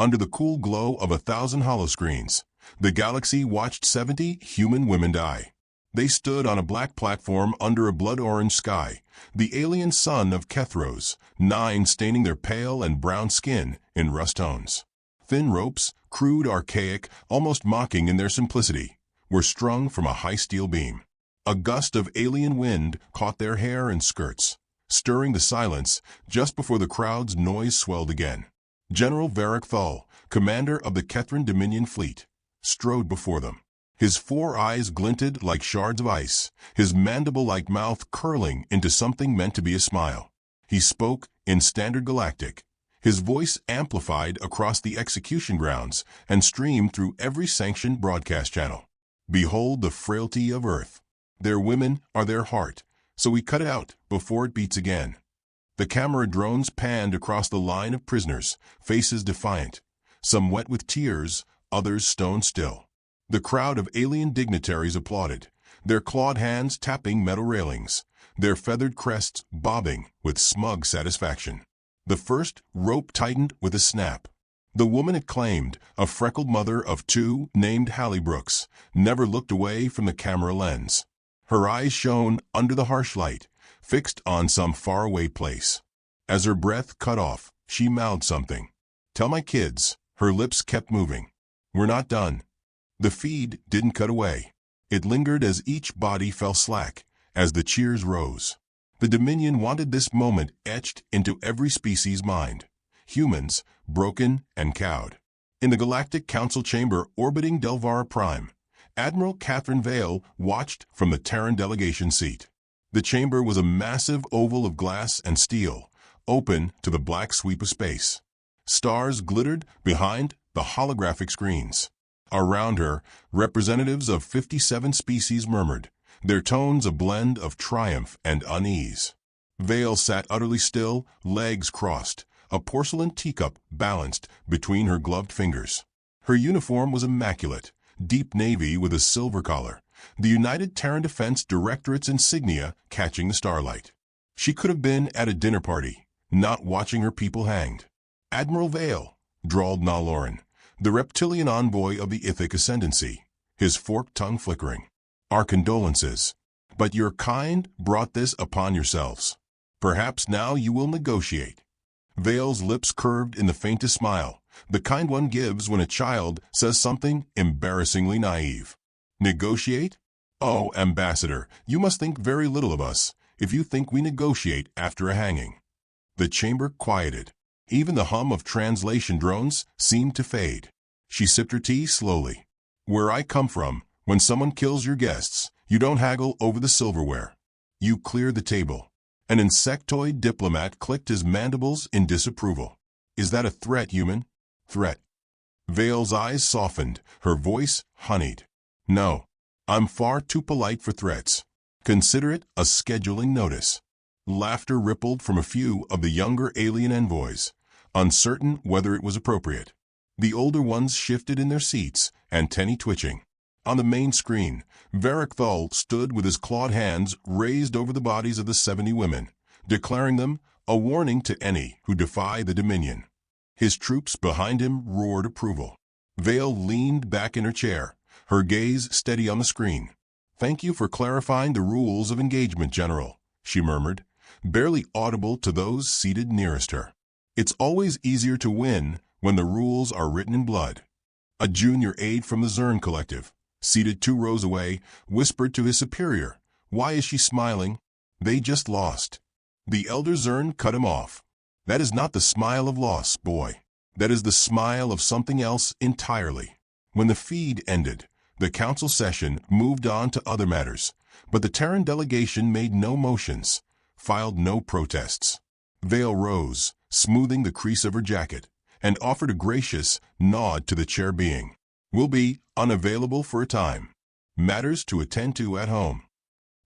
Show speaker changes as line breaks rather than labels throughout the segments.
Under the cool glow of 1,000 holoscreens, the galaxy watched 70 human women die. They stood on a black platform under a blood-orange sky, the alien sun of Kethros, 9 staining their pale and brown skin in rust tones. Thin ropes, crude, archaic, almost mocking in their simplicity, were strung from a high steel beam. A gust of alien wind caught their hair and skirts, stirring the silence just before the crowd's noise swelled again. General Varric Thal, commander of the Kethran Dominion fleet, strode before them. His 4 eyes glinted like shards of ice, his mandible-like mouth curling into something meant to be a smile. He spoke in standard Galactic, his voice amplified across the execution grounds and streamed through every sanctioned broadcast channel. Behold the frailty of Earth. Their women are their heart, so we cut it out before it beats again. The camera drones panned across the line of prisoners, faces defiant, some wet with tears, others stone still. The crowd of alien dignitaries applauded, their clawed hands tapping metal railings, their feathered crests bobbing with smug satisfaction. The first rope tightened with a snap. The woman it claimed, a freckled mother of 2 named Hallie Brooks, never looked away from the camera lens. Her eyes shone under the harsh light, fixed on some faraway place. As her breath cut off, she mouthed something. "Tell my kids." Her lips kept moving. "We're not done." The feed didn't cut away. It lingered as each body fell slack, as the cheers rose. The Dominion wanted this moment etched into every species' mind. Humans, broken and cowed. In the Galactic Council chamber orbiting Delvara Prime, Admiral Catherine Vale watched from the Terran delegation seat. The chamber was a massive oval of glass and steel, open to the black sweep of space. Stars glittered behind the holographic screens. Around her, representatives of 57 species murmured, their tones a blend of triumph and unease. Vale sat utterly still, legs crossed, a porcelain teacup balanced between her gloved fingers. Her uniform was immaculate, deep navy with a silver collar, the United Terran Defense Directorate's insignia catching the starlight. She could have been at a dinner party, not watching her people hanged. "Admiral Vale," drawled Naloran, the reptilian envoy of the Ithic Ascendancy, his forked tongue flickering. "Our condolences. But your kind brought this upon yourselves. Perhaps now you will negotiate." Vale's lips curved in the faintest smile, the kind one gives when a child says something embarrassingly naive. "Negotiate? Oh, Ambassador, you must think very little of us if you think we negotiate after a hanging." The chamber quieted. Even the hum of translation drones seemed to fade. She sipped her tea slowly. "Where I come from, when someone kills your guests, you don't haggle over the silverware. You clear the table." An insectoid diplomat clicked his mandibles in disapproval. "Is that a threat, human?" "Threat." Vale's eyes softened, her voice honeyed. "No, I'm far too polite for threats. Consider it a scheduling notice." Laughter rippled from a few of the younger alien envoys, uncertain whether it was appropriate. The older ones shifted in their seats, antennae twitching. On the main screen, Varric Thal stood with his clawed hands raised over the bodies of the 70 women, declaring them a warning to any who defy the Dominion. His troops behind him roared approval. Vale leaned back in her chair, her gaze steady on the screen. "Thank you for clarifying the rules of engagement, General," she murmured, barely audible to those seated nearest her. "It's always easier to win when the rules are written in blood." A junior aide from the Zern Collective, seated 2 rows away, whispered to his superior, "Why is she smiling?" "They just lost." The elder Zern cut him off. "That is not the smile of loss, boy. That is the smile of something else entirely." When the feed ended, the council session moved on to other matters, but the Terran delegation made no motions, filed no protests. Vale rose, smoothing the crease of her jacket, and offered a gracious nod to the chair being. "Will be unavailable for a time. Matters to attend to at home."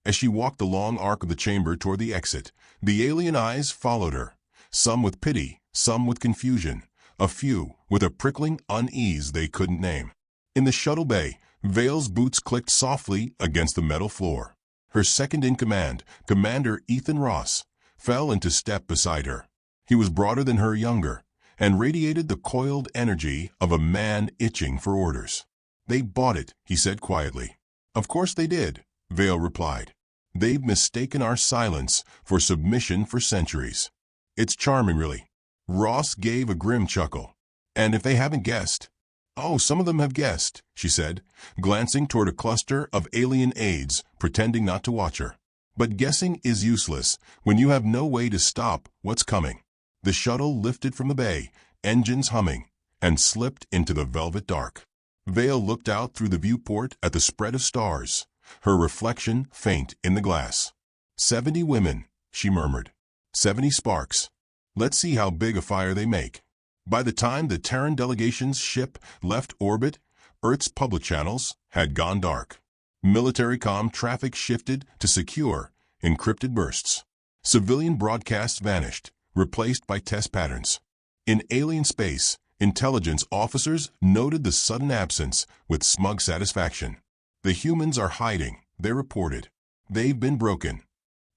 As she walked the long arc of the chamber toward the exit, the alien eyes followed her, some with pity, some with confusion, a few with a prickling unease they couldn't name. In the shuttle bay, Vale's boots clicked softly against the metal floor. Her second-in-command, Commander Ethan Ross, fell into step beside her. He was broader than her, younger, and radiated the coiled energy of a man itching for orders. "They bought it," he said quietly. "Of course they did," Vale replied. "They've mistaken our silence for submission for centuries. It's charming, really." Ross gave a grim chuckle. "And if they haven't guessed—" "Oh, some of them have guessed," she said, glancing toward a cluster of alien aides, pretending not to watch her. "But guessing is useless when you have no way to stop what's coming." The shuttle lifted from the bay, engines humming, and slipped into the velvet dark. Vale looked out through the viewport at the spread of stars, her reflection faint in the glass. 70 women, she murmured. 70 sparks. Let's see how big a fire they make." By the time the Terran delegation's ship left orbit, Earth's public channels had gone dark. Military comm traffic shifted to secure, encrypted bursts. Civilian broadcasts vanished, replaced by test patterns. In alien space, intelligence officers noted the sudden absence with smug satisfaction. "The humans are hiding," they reported. "They've been broken."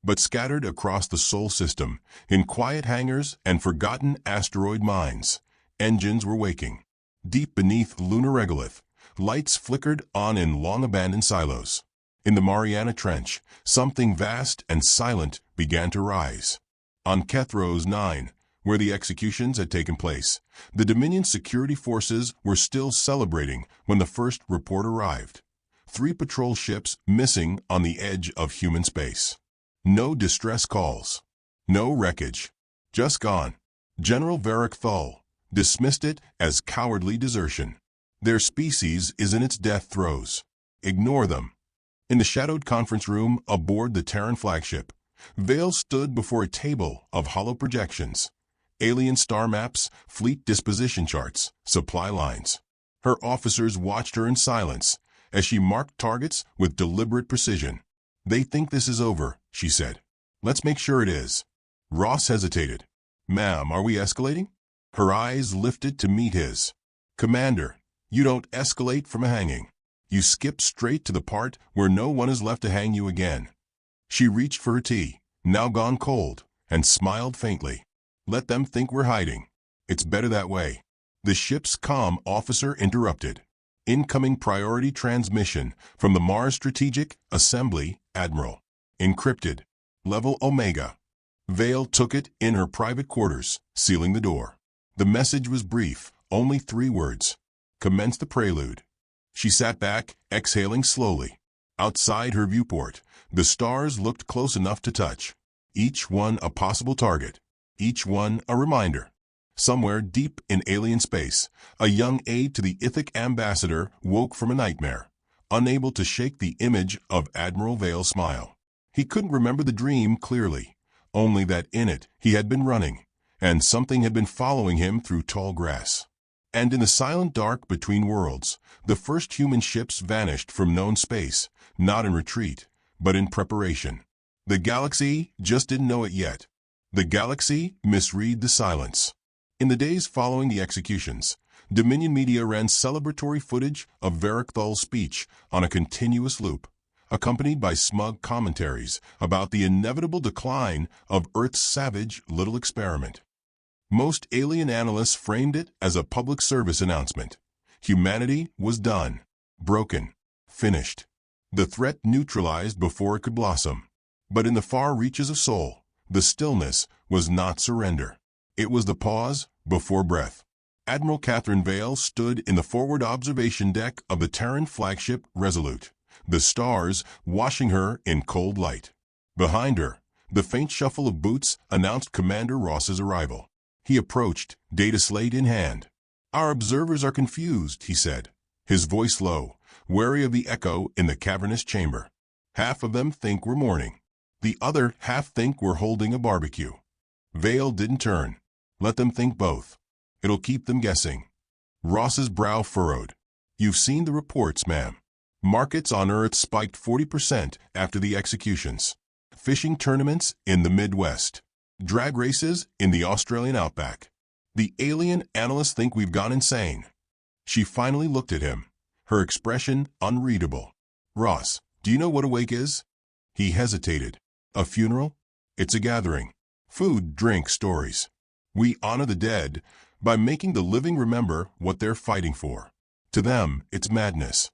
But scattered across the Sol system, in quiet hangars and forgotten asteroid mines, engines were waking. Deep beneath lunar regolith, lights flickered on in long-abandoned silos. In the Mariana Trench, something vast and silent began to rise. On Kethros 9, where the executions had taken place, the Dominion security forces were still celebrating when the first report arrived. 3 patrol ships missing on the edge of human space. No distress calls. No wreckage. Just gone. General Varric Thull dismissed it as cowardly desertion. Their species is in its death throes. Ignore them. In the shadowed conference room aboard the Terran flagship, Vale stood before a table of hollow projections. Alien star maps, fleet disposition charts, supply lines. Her officers watched her in silence as she marked targets with deliberate precision. "They think this is over," she said. "Let's make sure it is." Ross hesitated. "Ma'am, are we escalating?" Her eyes lifted to meet his. "Commander, you don't escalate from a hanging. You skip straight to the part where no one is left to hang you again." She reached for her tea, now gone cold, and smiled faintly. "Let them think we're hiding. It's better that way." The ship's comm officer interrupted. "Incoming priority transmission from the Mars Strategic Assembly, Admiral. Encrypted. Level Omega." Vale took it in her private quarters, sealing the door. The message was brief, only 3 words. "Commence the prelude." She sat back, exhaling slowly. Outside her viewport, the stars looked close enough to touch. Each one a possible target. Each one a reminder. Somewhere deep in alien space, a young aide to the Ithic ambassador woke from a nightmare, unable to shake the image of Admiral Vale's smile. He couldn't remember the dream clearly, only that in it he had been running, and something had been following him through tall grass. And in the silent dark between worlds, the first human ships vanished from known space, not in retreat, but in preparation. The galaxy just didn't know it yet. The galaxy misread the silence. In the days following the executions, Dominion media ran celebratory footage of Varric Thull's speech on a continuous loop, accompanied by smug commentaries about the inevitable decline of Earth's savage little experiment. Most alien analysts framed it as a public service announcement. Humanity was done, broken, finished. The threat neutralized before it could blossom. But in the far reaches of Sol, the stillness was not surrender. It was the pause before breath. Admiral Catherine Vale stood in the forward observation deck of the Terran flagship Resolute, the stars washing her in cold light. Behind her, the faint shuffle of boots announced Commander Ross's arrival. He approached, data slate in hand. "Our observers are confused," he said, his voice low, wary of the echo in the cavernous chamber. "Half of them think we're mourning. The other half think we're holding a barbecue." Vale didn't turn. "Let them think both. It'll keep them guessing." Ross's brow furrowed. "You've seen the reports, ma'am. Markets on Earth spiked 40% after the executions. Fishing tournaments in the Midwest. Drag races in the Australian outback. The alien analysts think we've gone insane." She finally looked at him, her expression unreadable. "Ross, do you know what a wake is?" He hesitated. "A funeral? It's a gathering. Food, drink, stories. We honor the dead, by making the living remember what they're fighting for. To them, it's madness.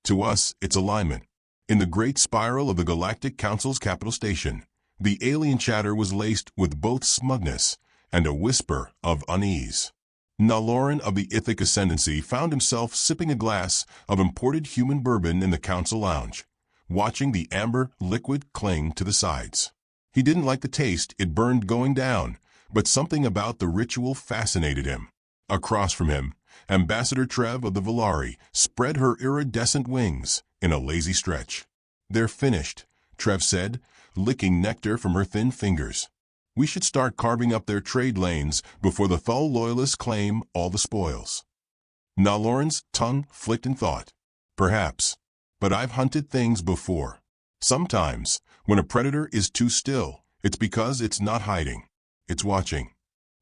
To us, it's alignment. In the great spiral of the Galactic Council's capital station, the alien chatter was laced with both smugness and a whisper of unease. Naloran of the Ithic Ascendancy found himself sipping a glass of imported human bourbon in the council lounge, watching the amber liquid cling to the sides. He didn't like the taste it burned going down, but something about the ritual fascinated him. Across from him, Ambassador Trev of the Volari spread her iridescent wings in a lazy stretch. "They're finished," Trev said, licking nectar from her thin fingers. "We should start carving up their trade lanes before the Thul loyalists claim all the spoils." Naloran's tongue flicked in thought. "Perhaps. But I've hunted things before. Sometimes, when a predator is too still, it's because it's not hiding. It's watching."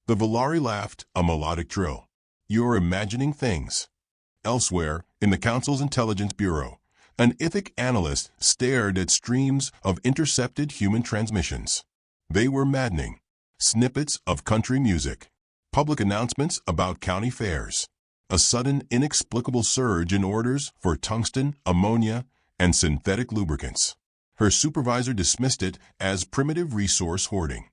The Volari laughed, a melodic trill. "You're imagining things." Elsewhere, in the Council's Intelligence Bureau, an Ithic analyst stared at streams of intercepted human transmissions. They were maddening. Snippets of country music, public announcements about county fairs, a sudden inexplicable surge in orders for tungsten, ammonia, and synthetic lubricants. Her supervisor dismissed it as primitive resource hoarding.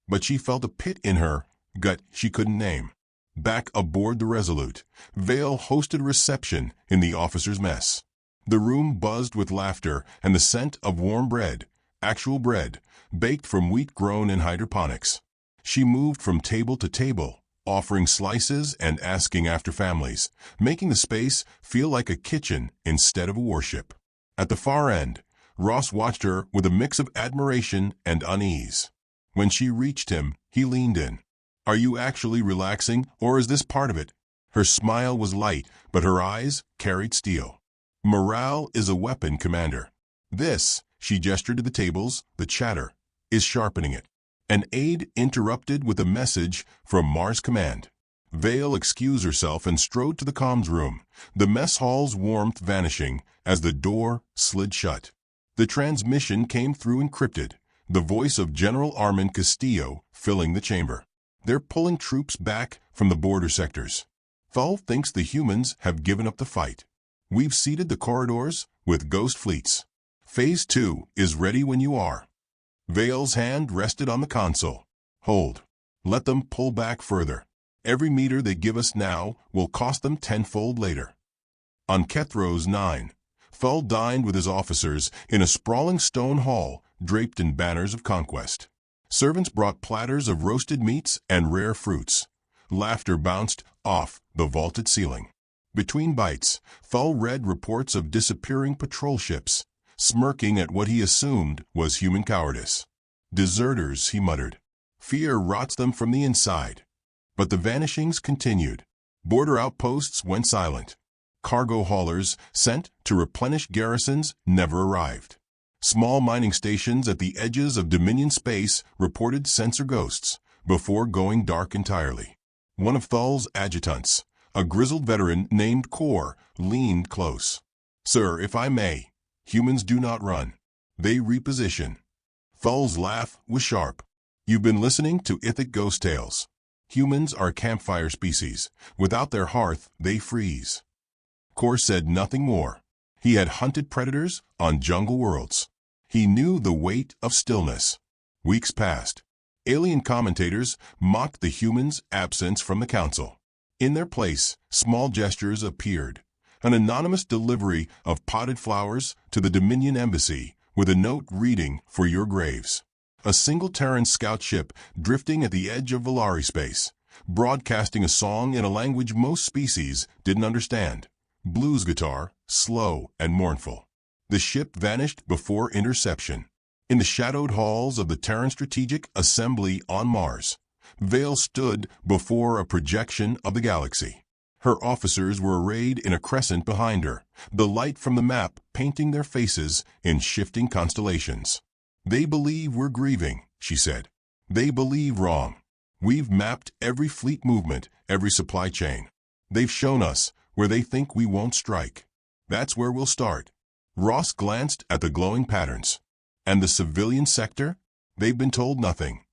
But she felt a pit in her gut she couldn't name. Back aboard the Resolute, Vale hosted a reception in the officers' mess. The room buzzed with laughter and the scent of warm bread, actual bread, baked from wheat grown in hydroponics. She moved from table to table, offering slices and asking after families, making the space feel like a kitchen instead of a warship. At the far end, Ross watched her with a mix of admiration and unease. When she reached him, he leaned in. "Are you actually relaxing, or is this part of it?" Her smile was light, but her eyes carried steel. "Morale is a weapon, Commander. This," she gestured to the tables, the chatter, "is sharpening it." An aide interrupted with a message from Mars Command. Vale excused herself and strode to the comms room, the mess hall's warmth vanishing as the door slid shut. The transmission came through encrypted, the voice of General Armin Castillo filling the chamber. "They're pulling troops back from the border sectors. Thul thinks the humans have given up the fight. We've seeded the corridors with ghost fleets. Phase 2 is ready when you are." Vale's hand rested on the console. "Hold. Let them pull back further. Every meter they give us now will cost them tenfold later." On Kethros 9, Thul dined with his officers in a sprawling stone hall draped in banners of conquest. Servants brought platters of roasted meats and rare fruits. Laughter bounced off the vaulted ceiling. Between bites, Thul read reports of disappearing patrol ships, smirking at what he assumed was human cowardice. "Deserters," he muttered. "Fear rots them from the inside." But the vanishings continued. Border outposts went silent. Cargo haulers sent to replenish garrisons never arrived. Small mining stations at the edges of Dominion space reported sensor ghosts before going dark entirely. One of Thul's adjutants, a grizzled veteran named Kor, leaned close. "Sir, if I may, humans do not run. They reposition." Thul's laugh was sharp. "You've been listening to Ithic ghost tales. Humans are campfire species. Without their hearth, they freeze." Kor said nothing more. He had hunted predators on jungle worlds. He knew the weight of stillness. Weeks passed. Alien commentators mocked the humans' absence from the council. In their place, small gestures appeared. An anonymous delivery of potted flowers to the Dominion embassy with a note reading, "For your graves." A single Terran scout ship drifting at the edge of Volari space, broadcasting a song in a language most species didn't understand. Blues guitar, slow and mournful. The ship vanished before interception. In the shadowed halls of the Terran Strategic Assembly on Mars, Vale stood before a projection of the galaxy. Her officers were arrayed in a crescent behind her, the light from the map painting their faces in shifting constellations. "They believe we're grieving," she said. "They believe wrong. We've mapped every fleet movement, every supply chain. They've shown us where they think we won't strike. That's where we'll start." Ross glanced at the glowing patterns. "And the civilian sector? They've been told nothing."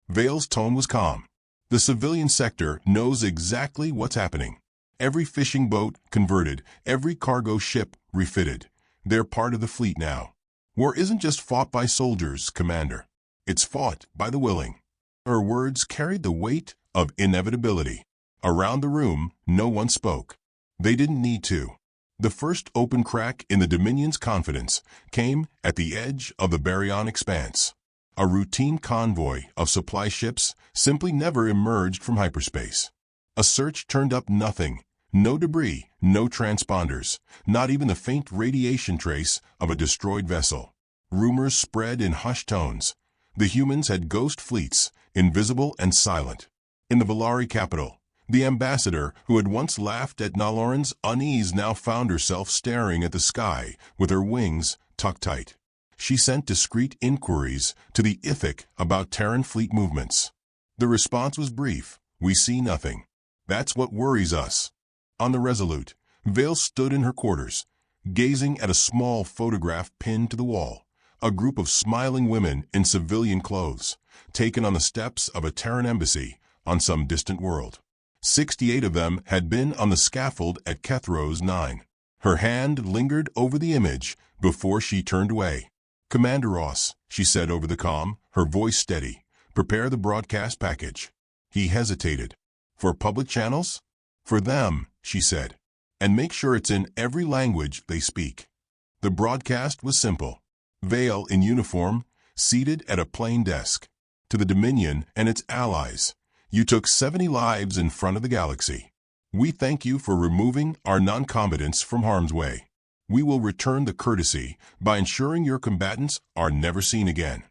Vale's tone was calm. The civilian sector knows exactly what's happening. Every fishing boat converted, every cargo ship refitted. They're part of the fleet now. War isn't just fought by soldiers, Commander. It's fought by the willing. Her words carried the weight of inevitability. Around the room, no one spoke. They didn't need to. The first open crack in the Dominion's confidence came at the edge of the baryonic expanse. A routine convoy of supply ships simply never emerged from hyperspace. A search turned up nothing. No debris, no transponders, not even the faint radiation trace of a destroyed vessel. Rumors spread in hushed tones. The humans had ghost fleets, invisible and silent. In the Valari capital, the ambassador who had once laughed at Naloran's unease now found herself staring at the sky with her wings tucked tight. She sent discreet inquiries to the Ithic about Terran fleet movements. The response was brief. We see nothing. That's what worries us. On the Resolute, Vale stood in her quarters, gazing at a small photograph pinned to the wall. A group of smiling women in civilian clothes, taken on the steps of a Terran embassy on some distant world. 68 of them had been on the scaffold at Kethros 9. Her hand lingered over the image before she turned away. Commander Ross, she said over the comm, her voice steady, prepare the broadcast package. He hesitated. For public channels? For them, she said. And make sure it's in every language they speak. The broadcast was simple. Vale in uniform, seated at a plain desk. To the Dominion and its allies, you took 70 lives in front of the galaxy. We thank you for removing our non-combatants from harm's way. We will return the courtesy by ensuring your combatants are never seen again.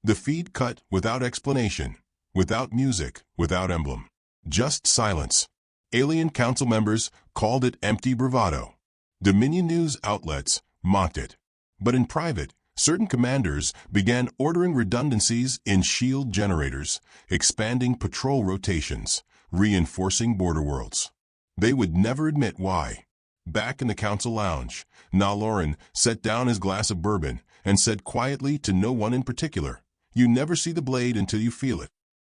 The feed cut without explanation, without music, without emblem. Just silence. Alien Council members called it empty bravado. Dominion news outlets mocked it. But in private, certain commanders began ordering redundancies in shield generators, expanding patrol rotations, reinforcing border worlds. They would never admit why. Back in the council lounge, Naloran set down his glass of bourbon and said quietly to no one in particular, "You never see the blade until you feel it."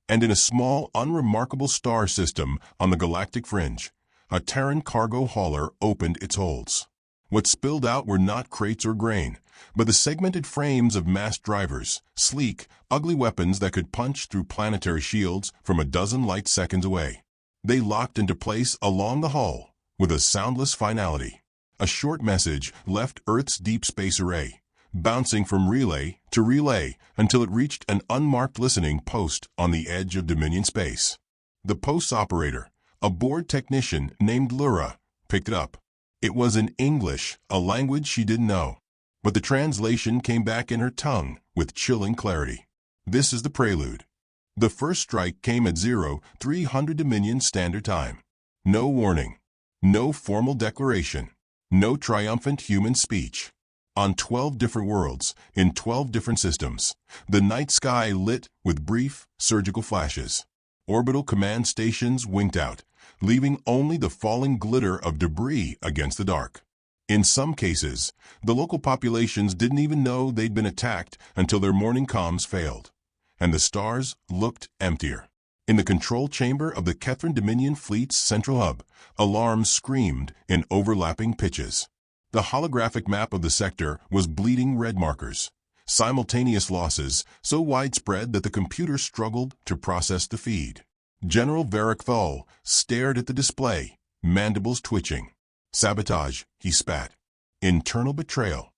And in a small, unremarkable star system on the galactic fringe, a Terran cargo hauler opened its holds. What spilled out were not crates or grain, but the segmented frames of masked drivers, sleek, ugly weapons that could punch through planetary shields from a dozen light seconds away. They locked into place along the hull with a soundless finality. A short message left Earth's deep space array, bouncing from relay to relay until it reached an unmarked listening post on the edge of Dominion space. The post's operator, a board technician named Lura, picked it up. It was in English, a language she didn't know, but the translation came back in her tongue with chilling clarity. This is the prelude. The first strike came at 0300 Dominion Standard Time. No warning, no formal declaration, no triumphant human speech. On 12 different worlds, in 12 different systems, the night sky lit with brief, surgical flashes. Orbital command stations winked out, leaving only the falling glitter of debris against the dark. In some cases, the local populations didn't even know they'd been attacked until their morning comms failed, and the stars looked emptier. In the control chamber of the Kethran Dominion Fleet's central hub, alarms screamed in overlapping pitches. The holographic map of the sector was bleeding red markers, simultaneous losses so widespread that the computer struggled to process the feed. General Varric Thal stared at the display, mandibles twitching. Sabotage, he spat. Internal betrayal.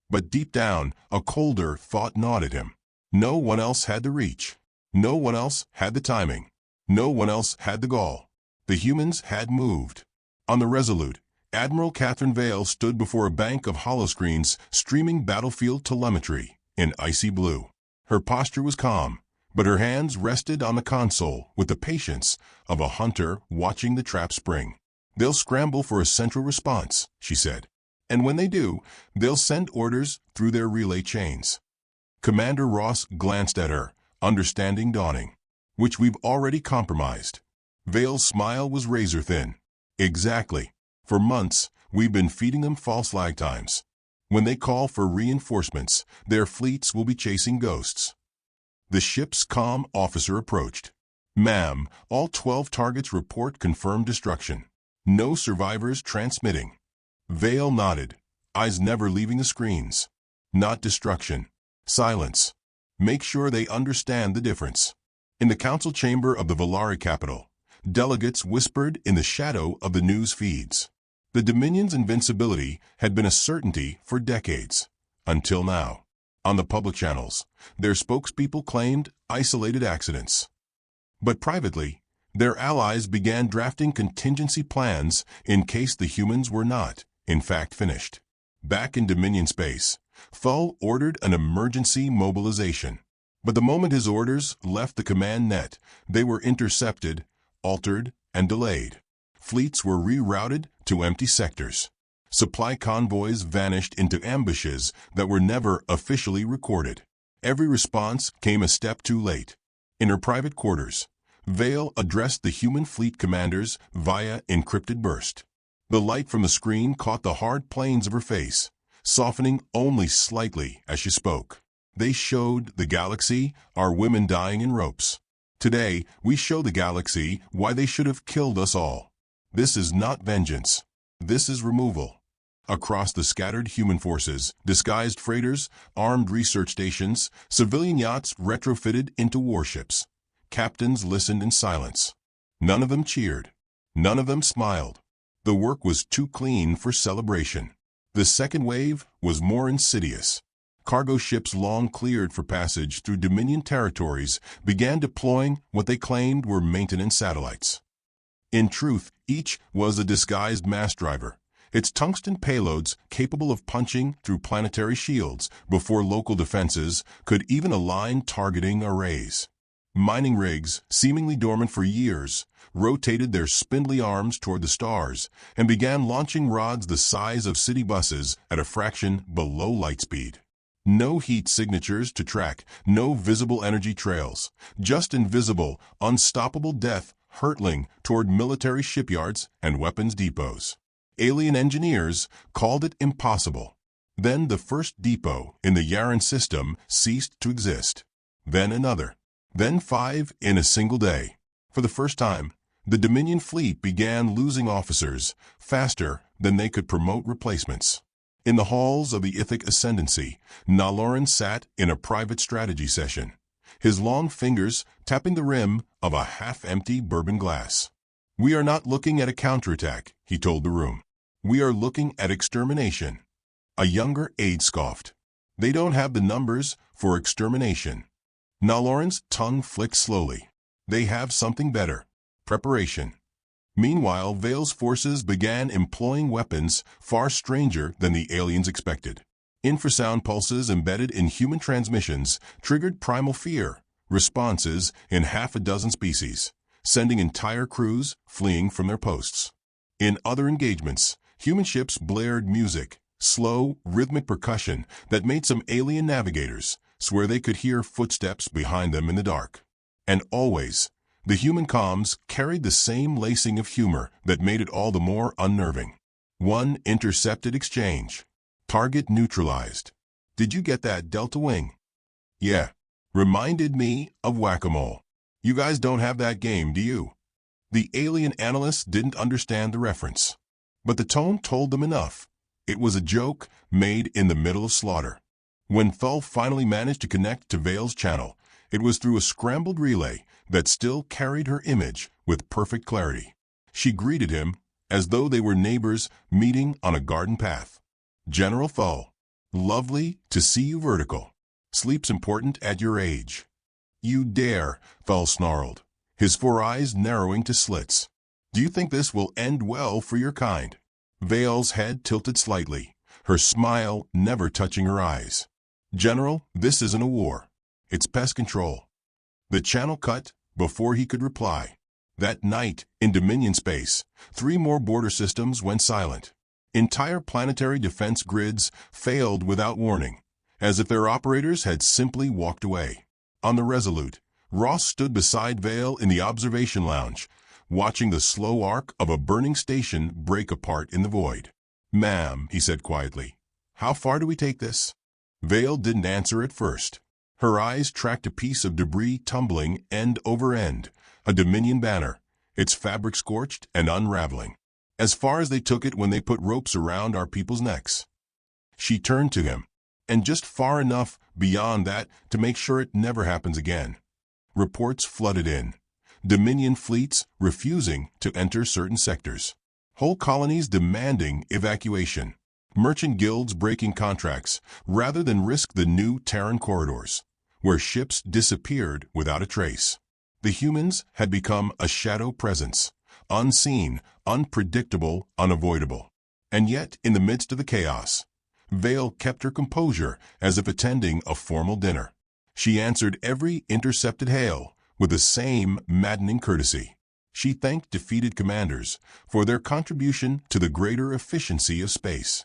But deep down, a colder thought gnawed at him. No one else had the reach. No one else had the timing. No one else had the gall. The humans had moved. On the Resolute, Admiral Catherine Vale stood before a bank of holoscreens streaming battlefield telemetry in icy blue. Her posture was calm, but her hands rested on the console with the patience of a hunter watching the trap spring. They'll scramble for a central response, she said. And when they do, they'll send orders through their relay chains. Commander Ross glanced at her, understanding dawning. Which we've already compromised. Vale's smile was razor thin. Exactly. For months, we've been feeding them false lag times. When they call for reinforcements, their fleets will be chasing ghosts. The ship's comm officer approached. Ma'am, all 12 targets report confirmed destruction. No survivors transmitting. Vale nodded, eyes never leaving the screens. Not destruction. Silence. Make sure they understand the difference. In the council chamber of the Valari capital, delegates whispered in the shadow of the news feeds. The Dominion's invincibility had been a certainty for decades. Until now. On the public channels, their spokespeople claimed isolated accidents. But privately, their allies began drafting contingency plans in case the humans were not, in fact, finished. Back in Dominion space, Thull ordered an emergency mobilization. But the moment his orders left the command net, they were intercepted, altered, and delayed. Fleets were rerouted to empty sectors. Supply convoys vanished into ambushes that were never officially recorded. Every response came a step too late. In her private quarters, Vale addressed the human fleet commanders via encrypted burst. The light from the screen caught the hard planes of her face, softening only slightly as she spoke. They showed the galaxy our women dying in ropes. Today, we show the galaxy why they should have killed us all. This is not vengeance. This is removal. Across the scattered human forces, disguised freighters, armed research stations, civilian yachts retrofitted into warships. Captains listened in silence. None of them cheered. None of them smiled. The work was too clean for celebration. The second wave was more insidious. Cargo ships long cleared for passage through Dominion territories began deploying what they claimed were maintenance satellites. In truth, each was a disguised mass driver, its tungsten payloads capable of punching through planetary shields before local defenses could even align targeting arrays. Mining rigs, seemingly dormant for years, rotated their spindly arms toward the stars and began launching rods the size of city buses at a fraction below light speed. No heat signatures to track, no visible energy trails, just invisible, unstoppable death hurtling toward military shipyards and weapons depots. Alien engineers called it impossible. Then the first depot in the Yaren system ceased to exist. Then another. Then 5 in a single day. For the first time, the Dominion fleet began losing officers faster than they could promote replacements. In the halls of the Ithic Ascendancy, Naloran sat in a private strategy session, his long fingers tapping the rim of a half-empty bourbon glass. "We are not looking at a counterattack," he told the room. "We are looking at extermination." A younger aide scoffed. "They don't have the numbers for extermination." Naloran's tongue flicked slowly. "They have something better. Preparation." Meanwhile, Vale's forces began employing weapons far stranger than the aliens expected. Infrasound pulses embedded in human transmissions triggered primal fear responses in half a dozen species, sending entire crews fleeing from their posts. In other engagements, human ships blared music, slow, rhythmic percussion that made some alien navigators swear they could hear footsteps behind them in the dark. And always, the human comms carried the same lacing of humor that made it all the more unnerving. One intercepted exchange. Target neutralized. "Did you get that, Delta Wing?" "Yeah. Reminded me of whack-a-mole. You guys don't have that game, do you?" The alien analysts didn't understand the reference. But the tone told them enough. It was a joke made in the middle of slaughter. When Thull finally managed to connect to Vale's channel, it was through a scrambled relay that still carried her image with perfect clarity. She greeted him as though they were neighbors meeting on a garden path. "General Thull, lovely to see you vertical. Sleep's important at your age." "You dare," Thull snarled, his 4 eyes narrowing to slits. "Do you think this will end well for your kind?" Vale's head tilted slightly, her smile never touching her eyes. "General, this isn't a war. It's pest control." The channel cut before he could reply. That night, in Dominion space, 3 more border systems went silent. Entire planetary defense grids failed without warning, as if their operators had simply walked away. On the Resolute, Ross stood beside Vale in the observation lounge, watching the slow arc of a burning station break apart in the void. "Ma'am," he said quietly, "how far do we take this?" Vale didn't answer at first. Her eyes tracked a piece of debris tumbling end over end, a Dominion banner, its fabric scorched and unraveling, as far as they took it when they put ropes around our people's necks. She turned to him, and just far enough beyond that to make sure it never happens again. Reports flooded in. Dominion fleets refusing to enter certain sectors. Whole colonies demanding evacuation. Merchant guilds breaking contracts rather than risk the new Terran corridors, where ships disappeared without a trace. The humans had become a shadow presence, unseen, unpredictable, unavoidable. And yet, in the midst of the chaos, Vale kept her composure as if attending a formal dinner. She answered every intercepted hail with the same maddening courtesy. She thanked defeated commanders for their contribution to the greater efficiency of space.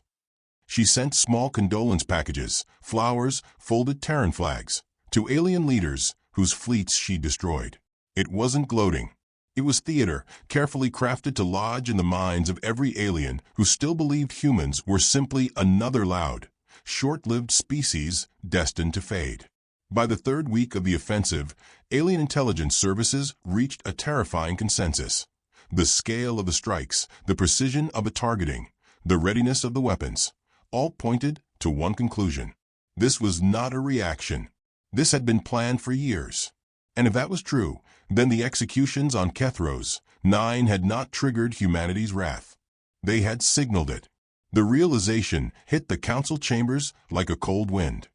She sent small condolence packages, flowers, folded Terran flags, to alien leaders whose fleets she destroyed. It wasn't gloating. It was theater, carefully crafted to lodge in the minds of every alien who still believed humans were simply another loud, short-lived species destined to fade. By the third week of the offensive, alien intelligence services reached a terrifying consensus. The scale of the strikes, the precision of the targeting, the readiness of the weapons, all pointed to one conclusion. This was not a reaction. This had been planned for years. And if that was true, then the executions on Kethros 9 had not triggered humanity's wrath. They had signaled it. The realization hit the council chambers like a cold wind.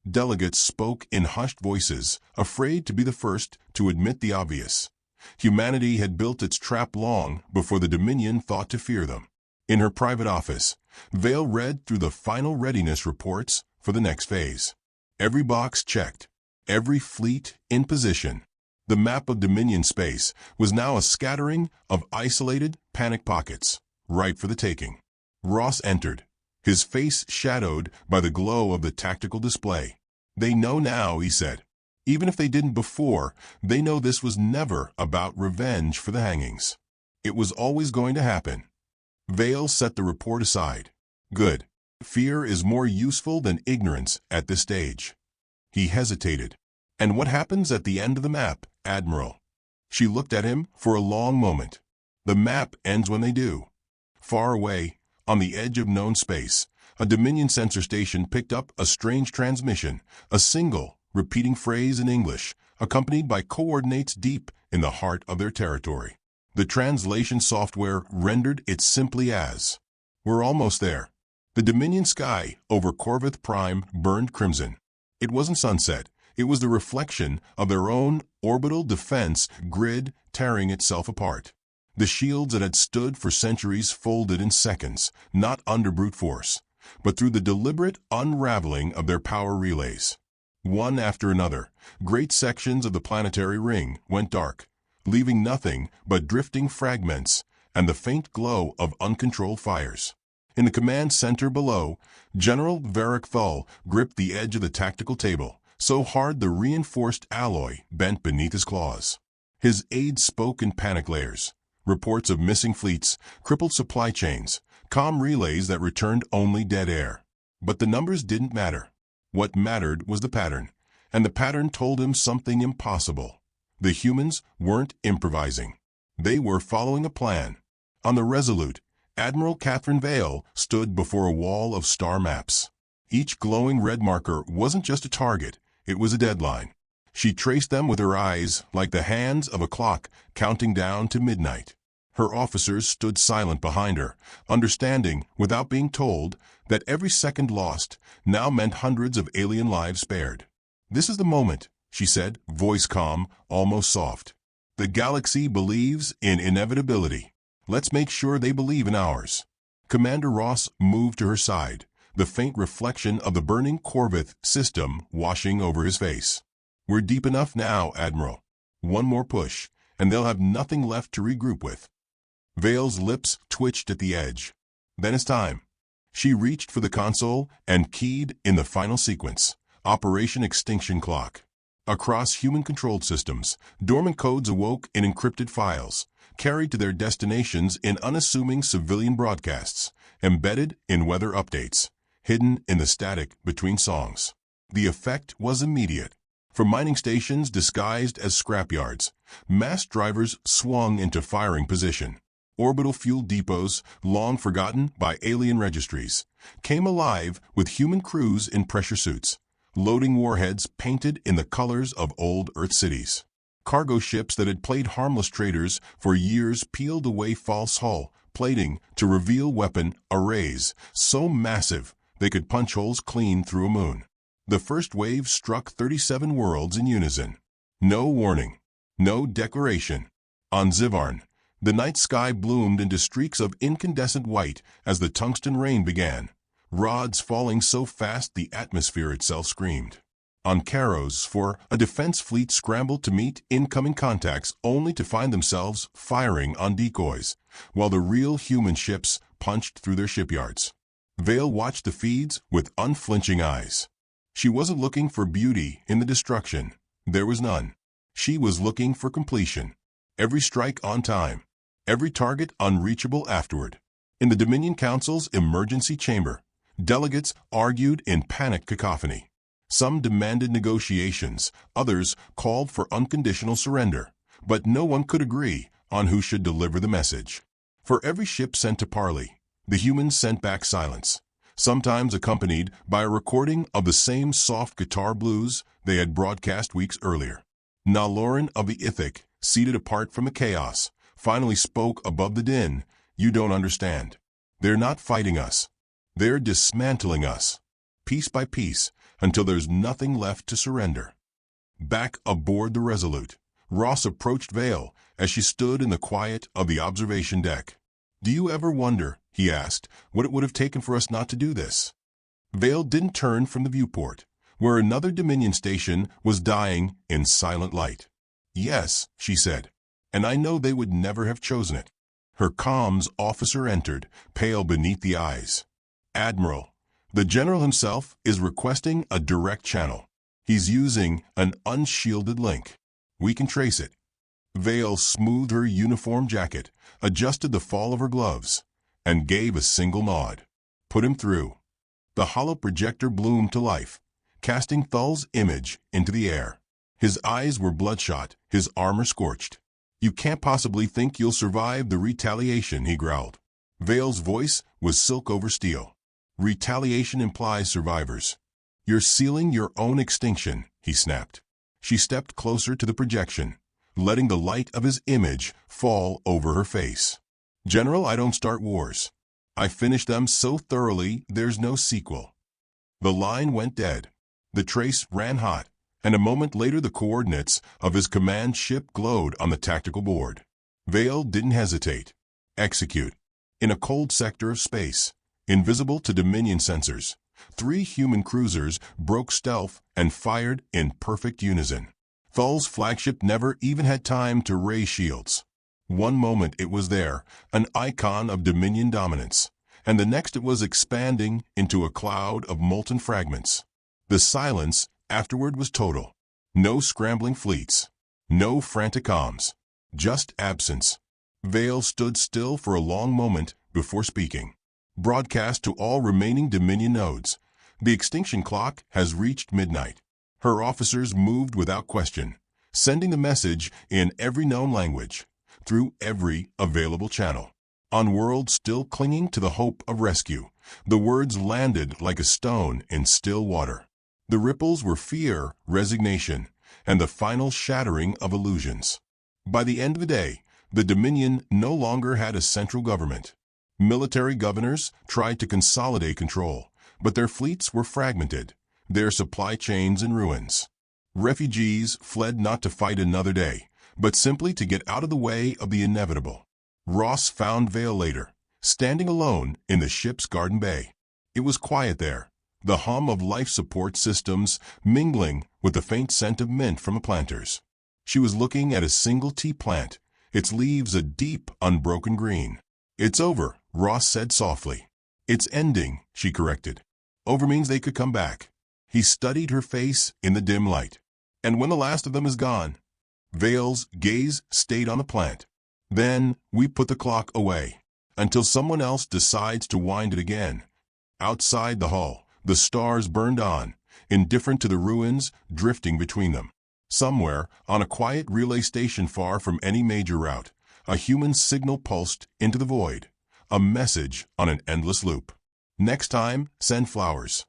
Delegates spoke in hushed voices, afraid to be the first to admit the obvious. Humanity had built its trap long before the Dominion thought to fear them. In her private office, Vale read through the final readiness reports for the next phase. Every box checked, every fleet in position. The map of Dominion space was now a scattering of isolated, panic pockets, ripe for the taking. Ross entered, his face shadowed by the glow of the tactical display. "They know now," he said. "Even if they didn't before, they know this was never about revenge for the hangings. It was always going to happen." Vale set the report aside. "Good. Fear is more useful than ignorance at this stage." He hesitated. "And what happens at the end of the map, Admiral?" She looked at him for a long moment. "The map ends when they do." Far away, on the edge of known space, a Dominion sensor station picked up a strange transmission, a single, repeating phrase in English, accompanied by coordinates deep in the heart of their territory. The translation software rendered it simply as, "We're almost there." The Dominion sky over Corvith Prime burned crimson. It wasn't sunset. It was the reflection of their own orbital defense grid tearing itself apart. The shields that had stood for centuries folded in seconds, not under brute force, but through the deliberate unraveling of their power relays. One after another, great sections of the planetary ring went dark, leaving nothing but drifting fragments and the faint glow of uncontrolled fires. In the command center below, General Varric Thull gripped the edge of the tactical table, so hard the reinforced alloy bent beneath his claws. His aides spoke in panic layers. Reports of missing fleets, crippled supply chains, comm relays that returned only dead air. But the numbers didn't matter. What mattered was the pattern, and the pattern told him something impossible. The humans weren't improvising. They were following a plan. On the Resolute, Admiral Catherine Vale stood before a wall of star maps. Each glowing red marker wasn't just a target, it was a deadline. She traced them with her eyes like the hands of a clock counting down to midnight. Her officers stood silent behind her, understanding, without being told, that every second lost now meant hundreds of alien lives spared. "This is the moment," she said, voice calm, almost soft. "The galaxy believes in inevitability. Let's make sure they believe in ours." Commander Ross moved to her side, the faint reflection of the burning Corvith system washing over his face. "We're deep enough now, Admiral. One more push, and they'll have nothing left to regroup with." Vale's lips twitched at the edge. "Then it's time." She reached for the console and keyed in the final sequence, Operation Extinction Clock. Across human-controlled systems, dormant codes awoke in encrypted files, carried to their destinations in unassuming civilian broadcasts, embedded in weather updates, hidden in the static between songs. The effect was immediate. From mining stations disguised as scrapyards, mass drivers swung into firing position. Orbital fuel depots, long forgotten by alien registries, came alive with human crews in pressure suits, loading warheads painted in the colors of old Earth cities. Cargo ships that had played harmless traders for years peeled away false hull plating to reveal weapon arrays so massive they could punch holes clean through a moon. The first wave struck 37 worlds in unison. No warning, no declaration. On Zivarn, the night sky bloomed into streaks of incandescent white as the tungsten rain began, rods falling so fast the atmosphere itself screamed. On Karos, a defense fleet scrambled to meet incoming contacts only to find themselves firing on decoys, while the real human ships punched through their shipyards. Vale watched the feeds with unflinching eyes. She wasn't looking for beauty in the destruction. There was none. She was looking for completion. Every strike on time. Every target unreachable afterward. In the Dominion Council's emergency chamber, delegates argued in panic cacophony. Some demanded negotiations, others called for unconditional surrender, but no one could agree on who should deliver the message. For every ship sent to parley, the humans sent back silence, sometimes accompanied by a recording of the same soft guitar blues they had broadcast weeks earlier. Naloran of the Ithic, seated apart from the chaos, finally spoke above the din. "You don't understand. They're not fighting us. They're dismantling us, piece by piece, until there's nothing left to surrender." Back aboard the Resolute, Ross approached Vale as she stood in the quiet of the observation deck. "Do you ever wonder," he asked, "what it would have taken for us not to do this?" Vale didn't turn from the viewport, where another Dominion station was dying in silent light. "Yes," she said, "and I know they would never have chosen it." Her comms officer entered, pale beneath the eyes. "Admiral, the general himself is requesting a direct channel. He's using an unshielded link. We can trace it." Vale smoothed her uniform jacket, adjusted the fall of her gloves, and gave a single nod. "Put him through." The hollow projector bloomed to life, casting Thull's image into the air. His eyes were bloodshot, his armor scorched. "You can't possibly think you'll survive the retaliation," he growled. Vale's voice was silk over steel. "Retaliation implies survivors. You're sealing your own extinction," he snapped. She stepped closer to the projection, letting the light of his image fall over her face. "General, I don't start wars. I finish them so thoroughly there's no sequel." The line went dead. The trace ran hot, and a moment later the coordinates of his command ship glowed on the tactical board. Vale didn't hesitate. Execute. In a cold sector of space, invisible to Dominion sensors, 3 human cruisers broke stealth and fired in perfect unison. Thull's flagship never even had time to raise shields. One moment it was there, an icon of Dominion dominance, and the next it was expanding into a cloud of molten fragments. The silence afterward was total. No scrambling fleets. No frantic comms. Just absence. Vale stood still for a long moment before speaking. "Broadcast to all remaining Dominion nodes. The extinction clock has reached midnight." Her officers moved without question, sending the message in every known language, through every available channel. On worlds still clinging to the hope of rescue, the words landed like a stone in still water. The ripples were fear, resignation, and the final shattering of illusions. By the end of the day, the Dominion no longer had a central government. Military governors tried to consolidate control, but their fleets were fragmented, their supply chains in ruins. Refugees fled not to fight another day, but simply to get out of the way of the inevitable. Ross found Vale later, standing alone in the ship's garden bay. It was quiet there, the hum of life support systems mingling with the faint scent of mint from the planters. She was looking at a single tea plant, its leaves a deep, unbroken green. "It's over," Ross said softly. "It's ending," she corrected. "Over means they could come back." He studied her face in the dim light. "And when the last of them is gone?" Vale's gaze stayed on the plant. "Then we put the clock away, until someone else decides to wind it again." Outside the hull, the stars burned on, indifferent to the ruins drifting between them. Somewhere, on a quiet relay station far from any major route, a human signal pulsed into the void, a message on an endless loop. Next time, send flowers.